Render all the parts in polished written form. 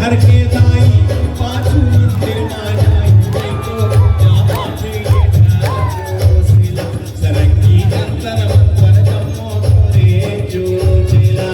घर के दाई पाछू मंदिर ना जाई तो क्या पाछे ये घर सिला सरंगी जंतर मंतर जम्मो रे जो जिला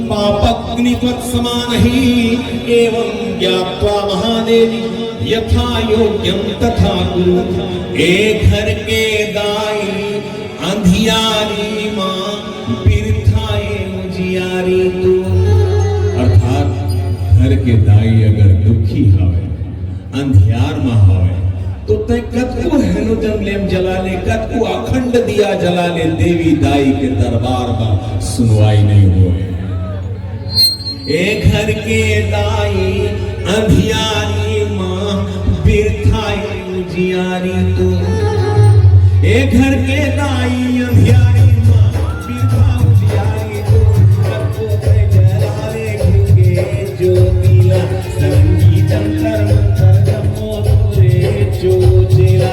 पापग्नित्वत्समानहि एवं ज्ञात्वा महादेवी यथा योग्यं तथा कुरु। एक घर के दाई अंधियारी मां बिरथाए उजियारी तू। अर्थात घर के दाई अगर दुखी हवे अंधियार में हवे तो तय कतको हेलोजन लेम जला ले कतको अखंड दिया जला ले देवी दाई के दरबार में सुनवाई नहीं होए। ए घर के दाई अंधियारी मां बिरथाई उजियारी तू। ए घर के दाई अंधियारी मां बिरथा उजियारी तू। कतको तय जला ले घिके ज्योतिला सरंगी जंतर मंतर जम्मो रे जो जिला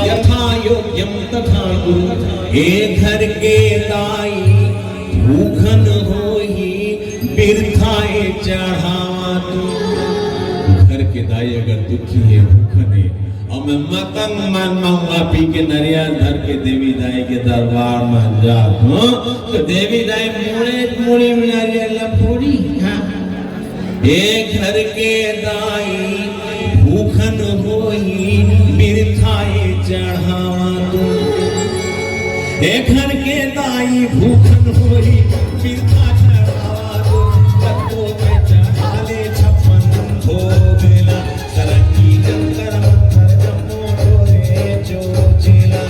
यथा योग्यम तथा कुरु। ए घर के दाई भूखन होई बिरथाए चढ़ावा तू। घर के दाई अगर दुखी है भूखन है और मैं मतंग मन मांगा पी के नरिया धर के देवी दाई के दरबार में जा तो देवी दाई मुड़े मुड़ी में नरिया लफोड़ी। ए घर के दाई भूखन होई बिरथाए चढ़ावा तू। ए घर के दाई भूखन होई बिरथा चढ़ावा तू। कतको पे चढ़ा ले 56 भोगला सरंगी जंतर मंतर जम्मो रे जो जिला।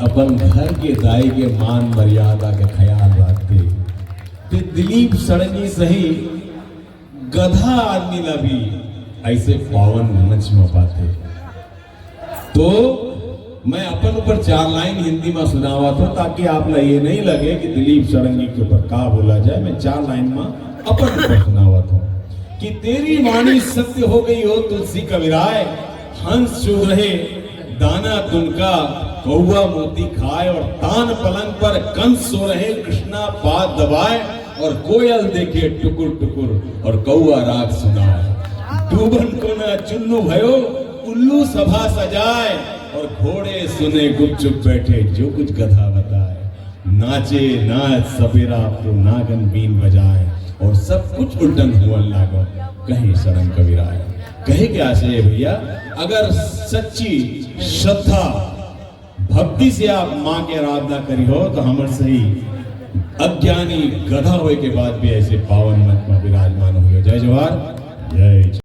अपन घर के दाई के मान मर्यादा के ख्याल रखते ते दिलीप सड़ंगी सही गधा आदमी ला भी ऐसे पावन मंच में पाते। तो मैं अपन ऊपर 4 लाइन हिंदी में सुनावा था ताकि आप ला ये नहीं लगे कि दिलीप सड़ंगी के ऊपर का बोला जाए। मैं 4 लाइन में अपन ऊपर सुनावा था कि तेरी वाणी सत्य हो गई हो तुलसी कविराय, हंस चूर रहे दाना तुनका, कौआ मोती खाए और तान पलंग पर कंस सो रहे, कृष्णा पाद दबाए और कोयल देखे टुकुर टुकुर और कौआ राग सुनाए। डूबन को न चुन्नू भयो उल्लू सभा सजाए और घोड़े सुने गुपचुप बैठे जो कुछ गधा बताए। नाचे नाच सपेरा तो नागन बीन बजाए और सब कुछ उल्टन हुआ लागो कहीं शरण कविराय। कहे क्या से भैया, अगर सच्ची श्रद्धा भक्ति से आप माँ की आराधना करी हो तो हमर सही अज्ञानी गधा होए के बाद भी ऐसे पावन मत में विराजमान हो। जय जवाहर जय।